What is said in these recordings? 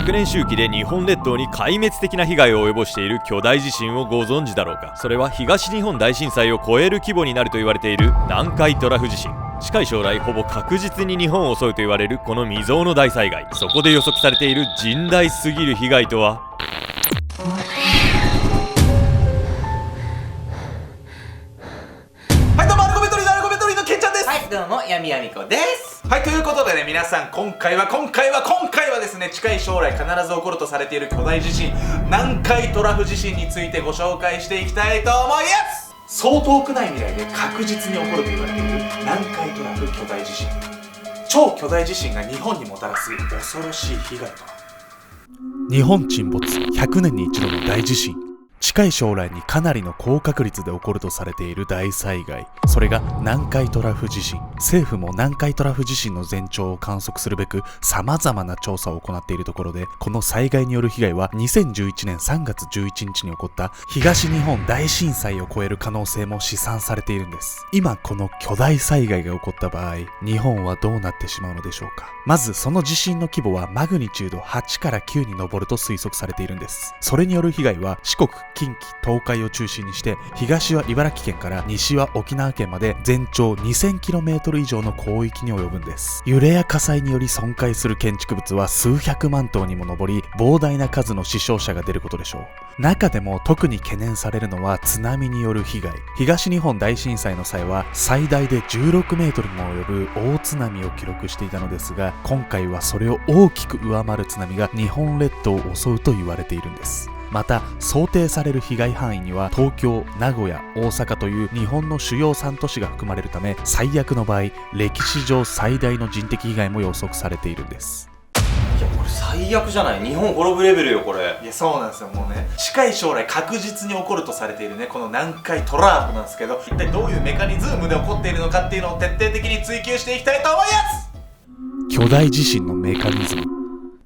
100年周期で日本列島に壊滅的な被害を及ぼしている巨大地震をご存知だろうか。それは東日本大震災を超える規模になると言われている南海トラフ地震。近い将来ほぼ確実に日本を襲うと言われるこの未曾有の大災害。そこで予測されている甚大すぎる被害とは。はい、どうもアルゴメトリのケンちゃんです。はい、どうもやみやみこです。はい、ということでね、皆さん今回はですね、近い将来必ず起こるとされている巨大地震、南海トラフ地震についてご紹介していきたいと思います。そう遠くない未来で確実に起こると言われている南海トラフ巨大地震。超巨大地震が日本にもたらす恐ろしい被害とは。日本沈没100年に一度の大地震。近い将来にかなりの高確率で起こるとされている大災害、それが南海トラフ地震。政府も南海トラフ地震の前兆を観測するべく様々な調査を行っているところで、この災害による被害は2011年3月11日に起こった東日本大震災を超える可能性も試算されているんです。今この巨大災害が起こった場合、日本はどうなってしまうのでしょうか。まずその地震の規模はマグニチュード8から9に上ると推測されているんです。それによる被害は四国、近畿、東海を中心にして、東は茨城県から西は沖縄県まで全長 2000km 以上の広域に及ぶんです。揺れや火災により損壊する建築物は数百万棟にも上り、膨大な数の死傷者が出ることでしょう。中でも特に懸念されるのは津波による被害。東日本大震災の際は最大で16メートルにも及ぶ大津波を記録していたのですが、今回はそれを大きく上回る津波が日本列島を襲うと言われているんです。また想定される被害範囲には東京、名古屋、大阪という日本の主要3都市が含まれるため、最悪の場合歴史上最大の人的被害も予測されているんです。いや、これ最悪じゃない。日本滅ぶレベルよこれ。いや、そうなんですよ。もうね、近い将来確実に起こるとされているね、この南海トラフなんですけど、一体どういうメカニズムで起こっているのかっていうのを徹底的に追求していきたいと思います。巨大地震のメカニズム。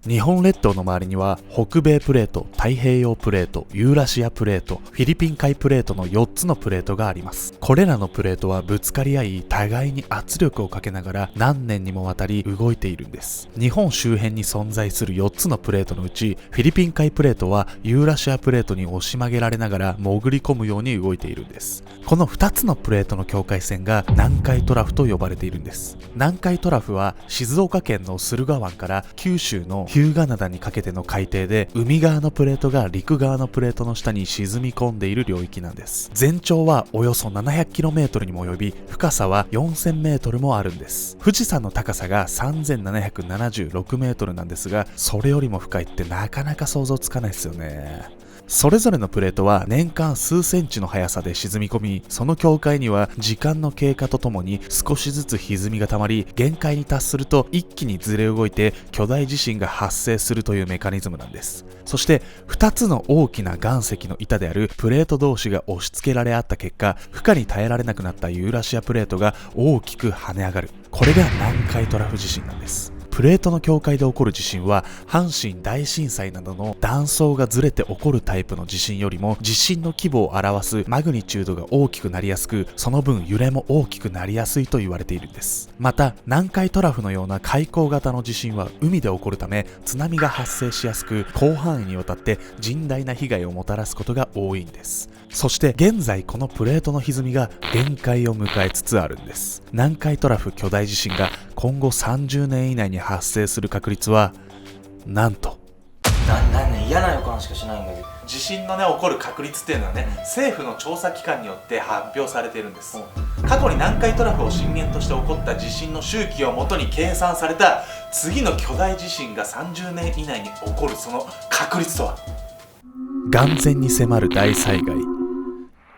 日本列島の周りには北米プレート、太平洋プレート、ユーラシアプレート、フィリピン海プレートの4つのプレートがあります。これらのプレートはぶつかり合い、互いに圧力をかけながら何年にもわたり動いているんです。日本周辺に存在する4つのプレートのうち、フィリピン海プレートはユーラシアプレートに押し曲げられながら潜り込むように動いているんです。この2つのプレートの境界線が南海トラフと呼ばれているんです。南海トラフは静岡県の駿河湾から九州の日向灘にかけての海底で、海側のプレートが陸側のプレートの下に沈み込んでいる領域なんです。全長はおよそ 700km にも及び、深さは 4000m もあるんです。富士山の高さが 3776m なんですが、それよりも深いってなかなか想像つかないですよね。それぞれのプレートは年間数センチの速さで沈み込み、その境界には時間の経過とともに少しずつ歪みがたまり、限界に達すると一気にずれ動いて巨大地震が発生するというメカニズムなんです。そして2つの大きな岩石の板であるプレート同士が押し付けられ合った結果、負荷に耐えられなくなったユーラシアプレートが大きく跳ね上がる。これが南海トラフ地震なんです。プレートの境界で起こる地震は阪神大震災などの断層がずれて起こるタイプの地震よりも、地震の規模を表すマグニチュードが大きくなりやすく、その分揺れも大きくなりやすいと言われているんです。また南海トラフのような海溝型の地震は海で起こるため、津波が発生しやすく、広範囲にわたって甚大な被害をもたらすことが多いんです。そして現在このプレートの歪みが限界を迎えつつあるんです。南海トラフ巨大地震が今後30年以内に発生する確率はなんと嫌な予感しかしないんだけど、地震のね起こる確率っていうのはね、政府の調査機関によって発表されているんです。過去に南海トラフを震源として起こった地震の周期をもとに計算された次の巨大地震が30年以内に起こるその確率とは。眼前に迫る大災害。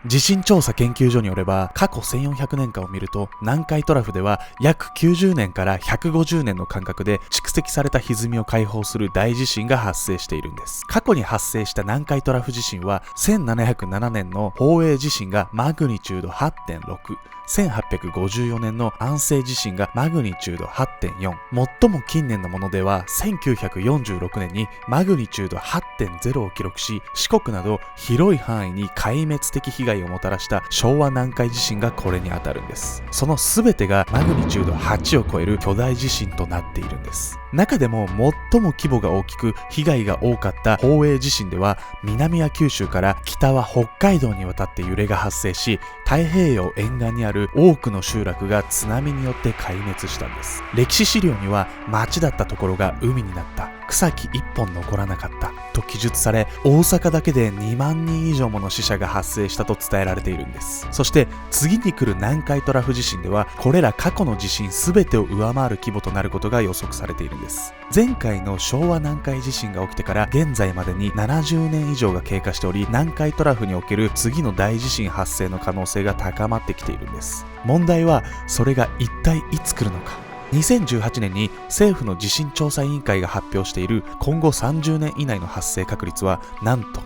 地震調査研究所によれば、過去1400年間を見ると、南海トラフでは約90年から150年の間隔で蓄積された歪みを解放する大地震が発生しているんです。過去に発生した南海トラフ地震は、1707年の宝永地震がマグニチュード 8.6、1854年の安政地震がマグニチュード 8.4、最も近年のものでは1946年にマグニチュード 8.0 を記録し、四国など広い範囲に壊滅的被害害をもたらした昭和南海地震がこれに当たるんです。その全てがマグニチュード8を超える巨大地震となっているんです。中でも最も規模が大きく被害が多かった宝永地震では、南は九州から北は北海道にわたって揺れが発生し、太平洋沿岸にある多くの集落が津波によって壊滅したんです。歴史資料には、町だったところが海になった、草木一本残らなかったと記述され、大阪だけで2万人以上もの死者が発生したと伝えられているんです。そして次に来る南海トラフ地震では、これら過去の地震全てを上回る規模となることが予測されているんです。前回の昭和南海地震が起きてから現在までに70年以上が経過しており、南海トラフにおける次の大地震発生の可能性が高まってきているんです。問題は、それが一体いつ来るのか。2018年に政府の地震調査委員会が発表している今後30年以内の発生確率はなんと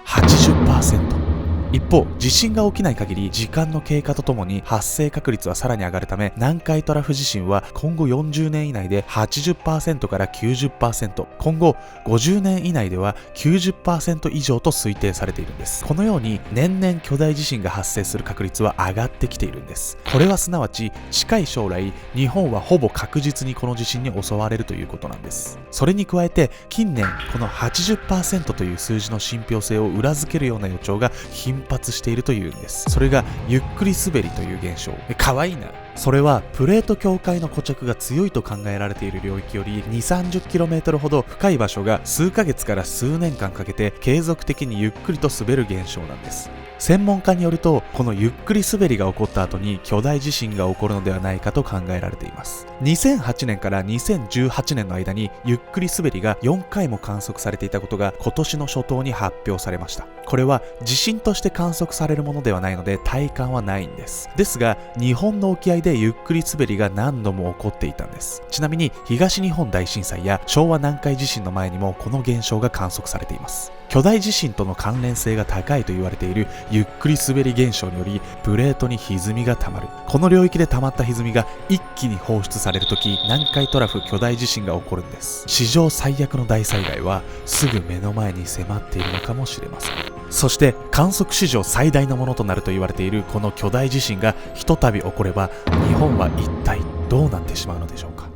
80%。一方、地震が起きない限り時間の経過とともに発生確率はさらに上がるため、南海トラフ地震は今後40年以内で 80% から 90%、今後50年以内では 90% 以上と推定されているんです。このように年々巨大地震が発生する確率は上がってきているんです。これはすなわち近い将来、日本はほぼ確実にこの地震に襲われるということなんです。それに加えて近年この 80% という数字の信憑性を裏付けるような予兆が頻発しているというんです。それがゆっくり滑りという現象。かわいいな。それはプレート境界の固着が強いと考えられている領域より 2,30km ほど深い場所が数ヶ月から数年間かけて継続的にゆっくりと滑る現象なんです。専門家によると、このゆっくり滑りが起こった後に巨大地震が起こるのではないかと考えられています。2008年から2018年の間にゆっくり滑りが4回も観測されていたことが今年の初頭に発表されました。これは地震として観測されるものではないので体感はないんです。ですが、日本の沖合でゆっくり滑りが何度も起こっていたんです。ちなみに東日本大震災や昭和南海地震の前にもこの現象が観測されています。巨大地震との関連性が高いと言われているゆっくり滑り現象により、プレートに歪みがたまる。この領域でたまった歪みが一気に放出されるとき、南海トラフ巨大地震が起こるんです。史上最悪の大災害はすぐ目の前に迫っているのかもしれません。そして観測史上最大のものとなると言われているこの巨大地震がひとたび起これば、日本は一体どうなってしまうのでしょうか。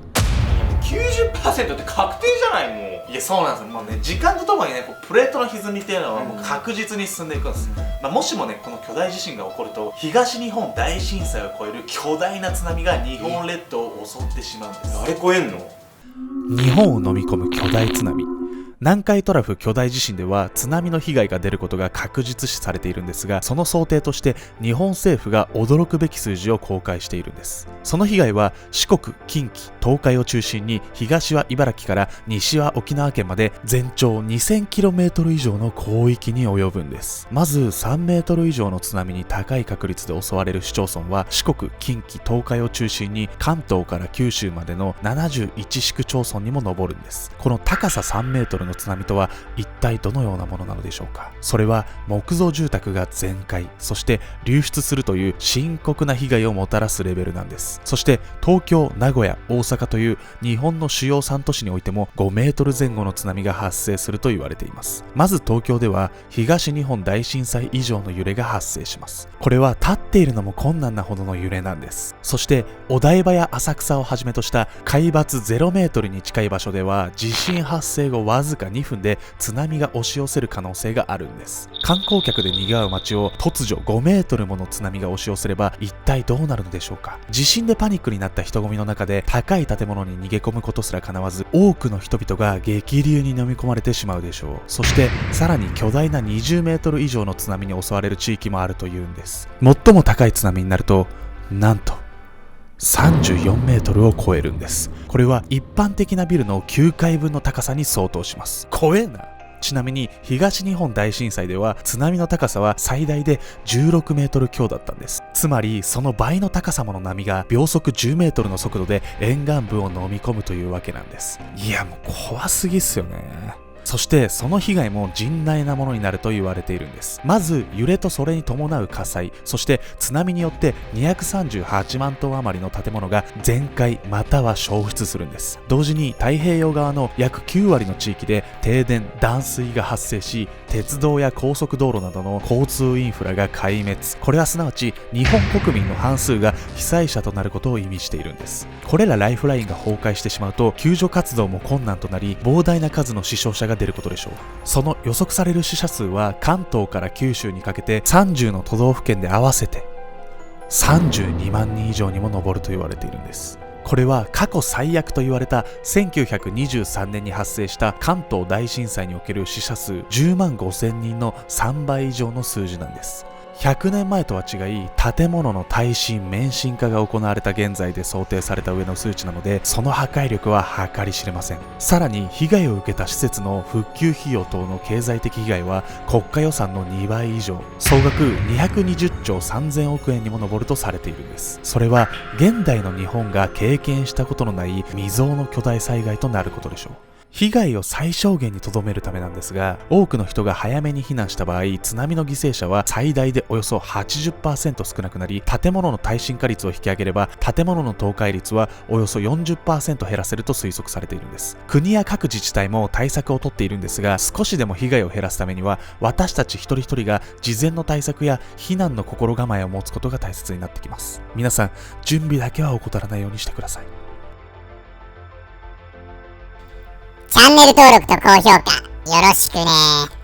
90% って確定じゃない。もういや、そうなんですよ。もうね、時間とともにね、こうプレートの歪みっていうのはもう確実に進んでいくんです。もしもね、この巨大地震が起こると、東日本大震災を超える巨大な津波が日本列島を襲ってしまうんです。あれ超えんの？日本を飲み込む巨大津波。南海トラフ巨大地震では津波の被害が出ることが確実視されているんですが、その想定として日本政府が驚くべき数字を公開しているんです。その被害は四国、近畿、東海を中心に東は茨城から西は沖縄県まで全長 2000km 以上の広域に及ぶんです。まず3メートル以上の津波に高い確率で襲われる市町村は四国、近畿、東海を中心に関東から九州までの71市区町村にも上るんです。この高さ3メートルの津波とは一体どのようなものなのでしょうか。それは木造住宅が全壊、そして流出するという深刻な被害をもたらすレベルなんです。そして東京、名古屋、大阪という日本の主要3都市においても5メートル前後の津波が発生すると言われています。まず東京では東日本大震災以上の揺れが発生します。これは立っているのも困難なほどの揺れなんです。そしてお台場や浅草をはじめとした海抜0メートルに近い場所では地震発生後わずか2分で津波が押し寄せる可能性があるんです。観光客で賑わう街を突如5メートルもの津波が押し寄せれば一体どうなるのでしょうか。地震でパニックになった人混みの中で高い建物に逃げ込むことすら叶わず、多くの人々が激流に飲み込まれてしまうでしょう。そしてさらに巨大な20メートル以上の津波に襲われる地域もあるというんです。最も高い津波になるとなんと34メートルを超えるんです。これは一般的なビルの9階分の高さに相当します。怖えな。ちなみに東日本大震災では津波の高さは最大で16メートル強だったんです。つまりその倍の高さもの波が秒速10メートルの速度で沿岸部を飲み込むというわけなんです。いや、もう怖すぎっすよね。そしてその被害も甚大なものになると言われているんです。まず揺れとそれに伴う火災、そして津波によって238万棟余りの建物が全壊または焼失するんです。同時に太平洋側の約9割の地域で停電・断水が発生し、鉄道や高速道路などの交通インフラが壊滅。これはすなわち日本国民の半数が被災者となることを意味しているんです。これらライフラインが崩壊してしまうと救助活動も困難となり、膨大な数の死傷者が出ることでしょう。その予測される死者数は関東から九州にかけて30の都道府県で合わせて32万人以上にも上ると言われているんです。これは過去最悪と言われた1923年に発生した関東大震災における死者数10万5千人の3倍以上の数字なんです。100年前とは違い、建物の耐震・免震化が行われた現在で想定された上の数値なので、その破壊力は計り知れません。さらに被害を受けた施設の復旧費用等の経済的被害は国家予算の2倍以上、総額220兆3000億円にも上るとされているんです。それは現代の日本が経験したことのない未曾有の巨大災害となることでしょう。被害を最小限に留めるためなんですが、多くの人が早めに避難した場合、津波の犠牲者は最大でおよそ 80% 少なくなり、建物の耐震化率を引き上げれば、建物の倒壊率はおよそ 40% 減らせると推測されているんです。国や各自治体も対策を取っているんですが、少しでも被害を減らすためには、私たち一人一人が事前の対策や避難の心構えを持つことが大切になってきます。皆さん、準備だけは怠らないようにしてください。チャンネル登録と高評価よろしくね。